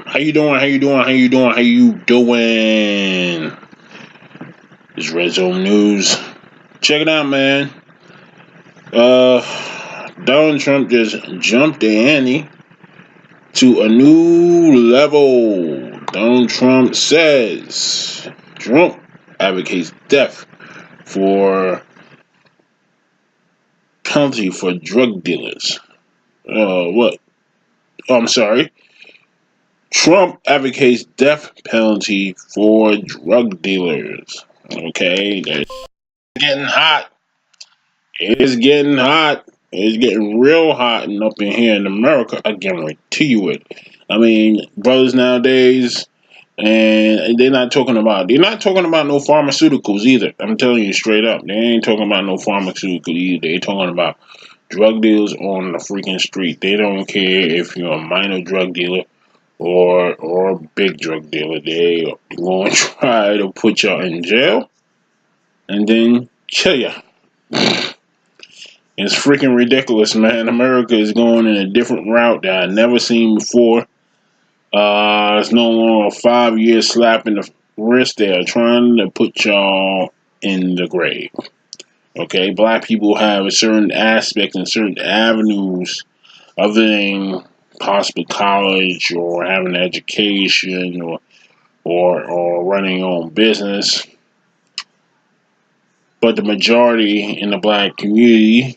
How you doing? How you doing? How you doing? How you doing? It's Red Zone News. Check it out, man. Donald Trump just jumped the ante to a new level. Donald Trump says Trump advocates death for penalty for drug dealers. What? Oh, I'm sorry. Trump advocates death penalty for drug dealers. Okay, that's getting hot. It's getting hot. It's getting real hot and up in here in America. I guarantee you it. I mean, brothers nowadays, and they're not talking about no pharmaceuticals either. I'm telling you straight up, they ain't talking about no pharmaceuticals either. They're talking about drug dealers on the freaking street. They don't care if you're a minor drug dealer or a big drug dealer. They going to try to put you in jail and then kill you. It's freaking ridiculous, man. America is going in a different route that I've never seen before. It's no longer a 5-year slap in the wrist. They are trying to put y'all in the grave. Okay, black people have a certain aspect and certain avenues other than possibly college or having an education or running your own business. But the majority in the black community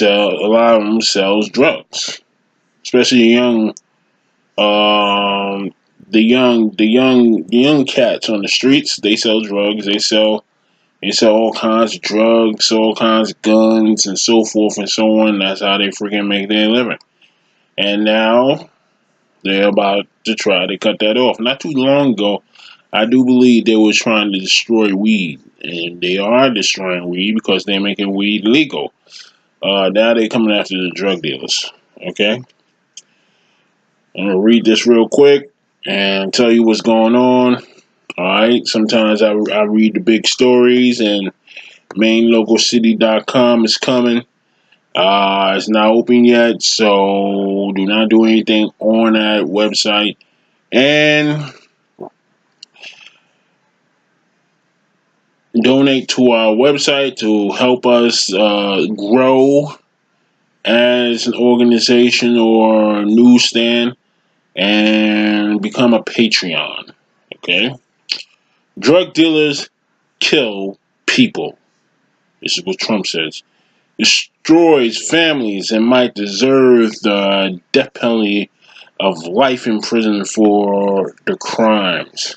a lot of them sells drugs, especially the young cats on the streets. They sell drugs. They sell all kinds of drugs, all kinds of guns, and so forth and so on. That's how they freaking make their living. And now they're about to try to cut that off. Not too long ago, I do believe they were trying to destroy weed, and they are destroying weed because they're making weed legal. Now they're coming after the drug dealers. Okay? I'm going to read this real quick and tell you what's going on. Alright? Sometimes I read the big stories, and mainlocalcity.com is coming. It's not open yet, so do not do anything on that website. And donate to our website to help us grow as an organization or newsstand and become a Patreon. Okay? Drug dealers kill people. This is what Trump says. Destroys families and might deserve the death penalty of life in prison for the crimes.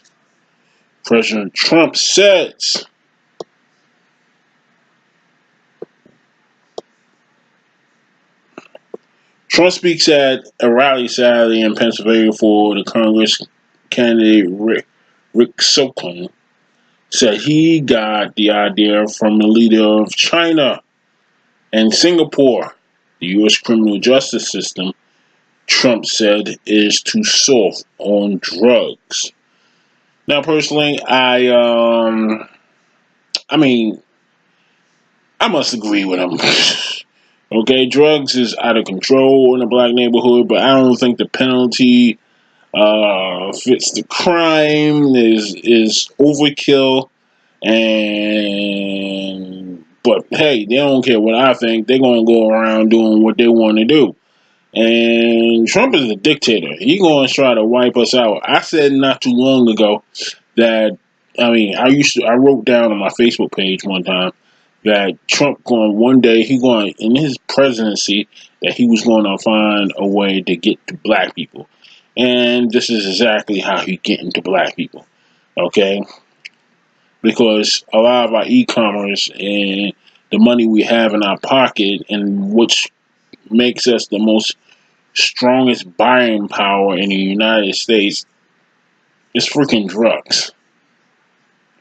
President Trump says Trump speaks at a rally Saturday in Pennsylvania for the Congress candidate Rick Saccone. Said he got the idea from the leader of China and Singapore. The U.S. criminal justice system, Trump said, is too soft on drugs. Now, personally, I must agree with him. Okay, drugs is out of control in the black neighborhood, but I don't think the penalty fits the crime. Is overkill, but hey, they don't care what I think. They're gonna go around doing what they want to do. And Trump is a dictator. He's gonna try to wipe us out. I said not too long ago that I wrote down on my Facebook page one time that Trump in his presidency that he was going to find a way to get to black people. And this is exactly how he getting to black people. Okay? Because a lot of our e-commerce and the money we have in our pocket and which makes us the most strongest buying power in the United States is freaking drugs.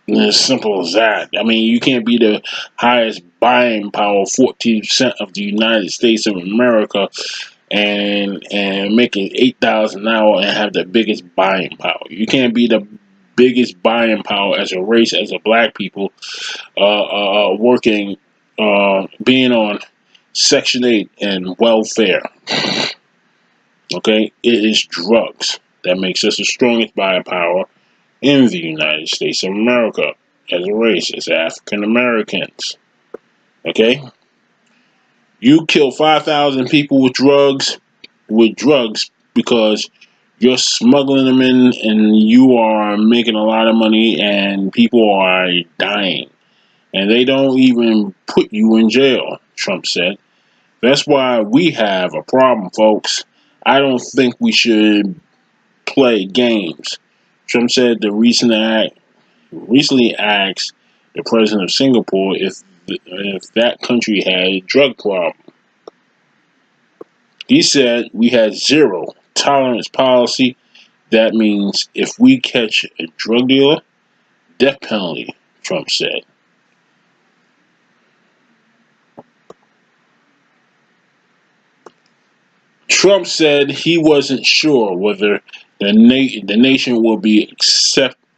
And as simple as that. I mean, you can't be the highest buying power, 14% of the United States of America, and making $8,000 an hour and have the biggest buying power. You can't be the biggest buying power as a race, as a black people, working, being on Section 8 and welfare. Okay, it is drugs that makes us the strongest buying power in the United States of America as a race, as African Americans. Okay, you kill 5,000 people with drugs because you're smuggling them in, and you are making a lot of money, and people are dying, and they don't even put you in jail. Trump said. That's why we have a problem, folks. I don't think we should play games. Trump said the recently asked the president of Singapore if that country had a drug problem. He said we had zero tolerance policy. That means if we catch a drug dealer, death penalty, Trump said. Trump said he wasn't sure whether the nation will be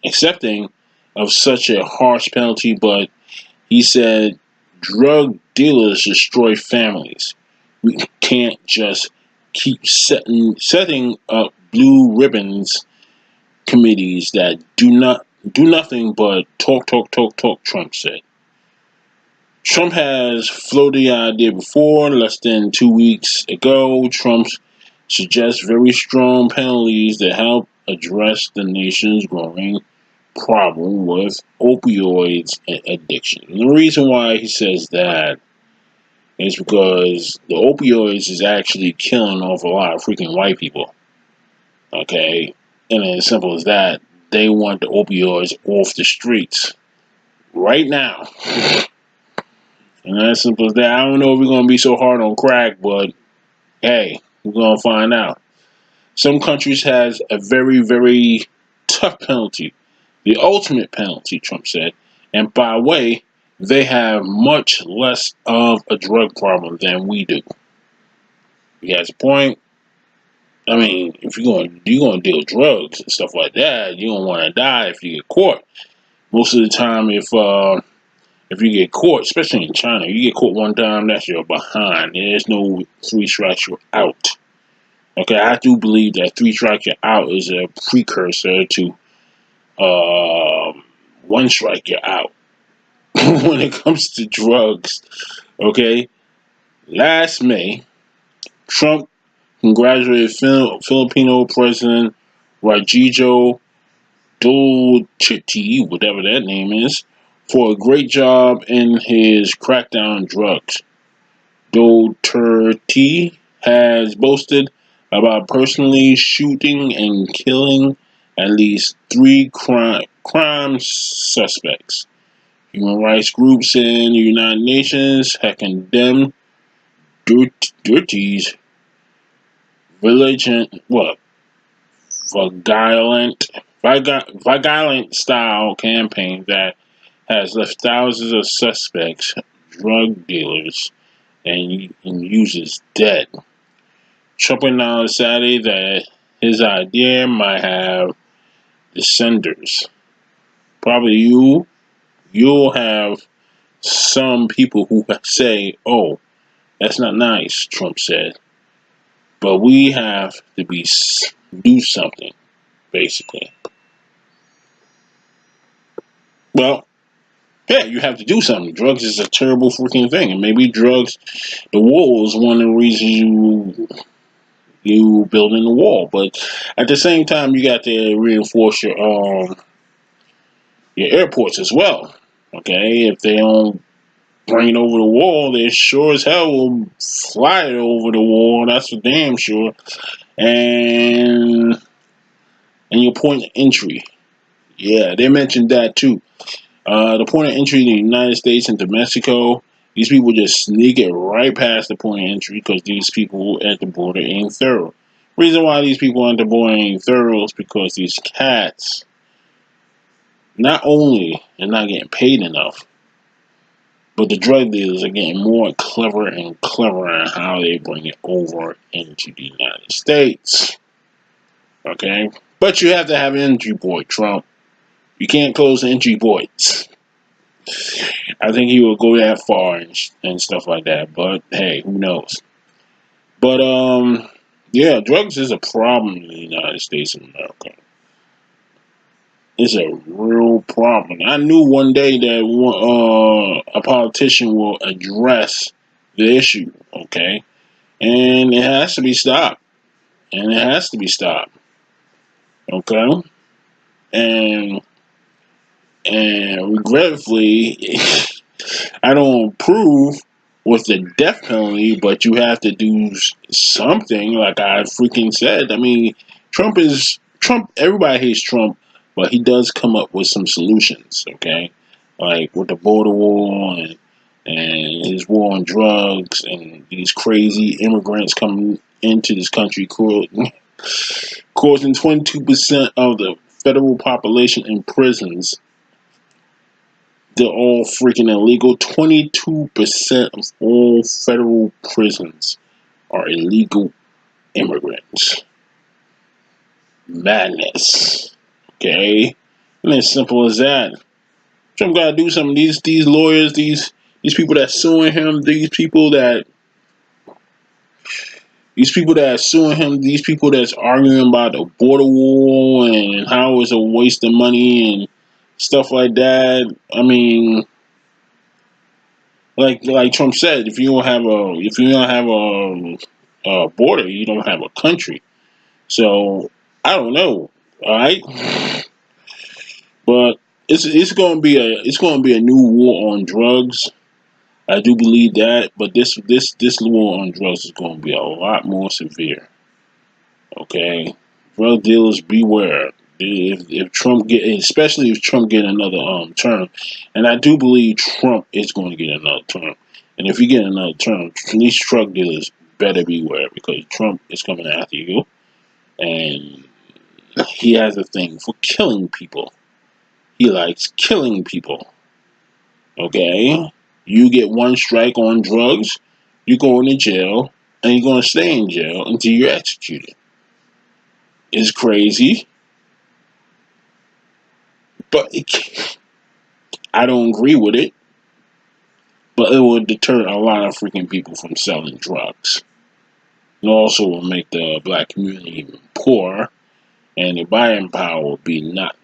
accepting of such a harsh penalty, but he said drug dealers destroy families. We can't just keep setting up blue ribbons committees that do nothing but talk, Trump said. Trump has floated the idea before. Less than 2 weeks ago, Trump suggests very strong penalties to help address the nation's growing problem with opioids addiction. And the reason why he says that is because the opioids is actually killing off a lot of freaking white people. Okay? And as simple as that, they want the opioids off the streets right now. And as simple as that. I don't know if we're going to be so hard on crack, but hey, we're going to find out. Some countries has a very, very tough penalty. The ultimate penalty, Trump said. And by the way, they have much less of a drug problem than we do. He has a point. I mean, if you're going to deal drugs and stuff like that, you don't want to die if you get caught. Most of the time, if you get caught, especially in China, you get caught one time, that's you're behind. There's no 3 strikes, you're out. Okay, I do believe that 3 strikes, you're out is a precursor to 1 strike, you're out. When it comes to drugs, okay? Last May, Trump congratulated Filipino President Rodrigo Duterte, whatever that name is, for a great job in his crackdown on drugs. Duterte has boasted about personally shooting and killing at least 3 crime suspects. Human rights groups in the United Nations have condemned Duterte's violent style campaign that has left thousands of suspects, drug dealers, and users dead. Trump announced Saturday that his idea might have descendants. Probably you'll have some people who say, "Oh, that's not nice," Trump said. But we have to do something, basically. Well, yeah, you have to do something. Drugs is a terrible freaking thing, and maybe the wall is one of the reasons you building the wall. But at the same time, you got to reinforce your airports as well. Okay, if they don't bring it over the wall, they sure as hell will fly it over the wall. That's for damn sure. And your point of entry, yeah, they mentioned that too. The point of entry in the United States and to Mexico, these people just sneak it right past the point of entry because these people at the border ain't thorough. Reason why these people at the border ain't thorough is because these cats not only are not getting paid enough, but the drug dealers are getting more clever and clever in how they bring it over into the United States. Okay? But you have to have an entry point, Trump. You can't close the entry points. I think he will go that far and stuff like that. But hey, who knows? But Yeah, drugs is a problem in the United States of America. It's a real problem. I knew one day that a politician will address the issue, okay? And it has to be stopped. And it has to be stopped, okay? And regretfully, I don't approve with the death penalty, but you have to do something. Like I freaking said, I mean, Trump. Everybody hates Trump, but he does come up with some solutions. Okay, like with the border wall and his war on drugs and these crazy immigrants coming into this country, causing 22% of the federal population in prisons. They're all freaking illegal. 22% of all federal prisons are illegal immigrants. Madness. Okay? And as simple as that. Trump gotta do something. These lawyers, these people that suing him, these people that's arguing about the border wall and how it's a waste of money and stuff like that. I mean, like Trump said, if you don't have a border, you don't have a country. So I don't know. All right, but it's going to be a new war on drugs. I do believe that, but this war on drugs is going to be a lot more severe. Okay, drug dealers beware. If Trump get, especially if Trump get another term, and I do believe Trump is going to get another term, and if you get another term, these drug dealers better beware because Trump is coming after you, and he has a thing for killing people. He likes killing people. Okay, you get one strike on drugs, you go into jail, and you're going to stay in jail until you're executed. It's crazy, but I don't agree with it. But it will deter a lot of freaking people from selling drugs. It also will make the black community even poorer, and the buying power will be not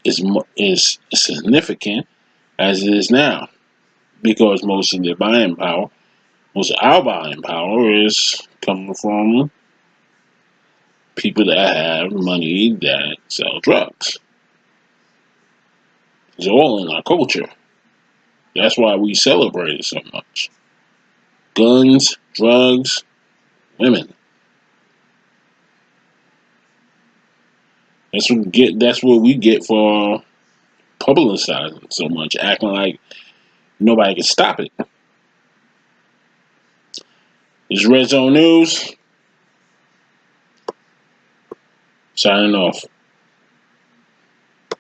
as significant as it is now, because most of our buying power is coming from people that have money that sell drugs. It's all in our culture. That's why we celebrate it so much. Guns, drugs, women. That's what we get for publicizing so much, acting like nobody can stop it. It's Red Zone News. Signing off.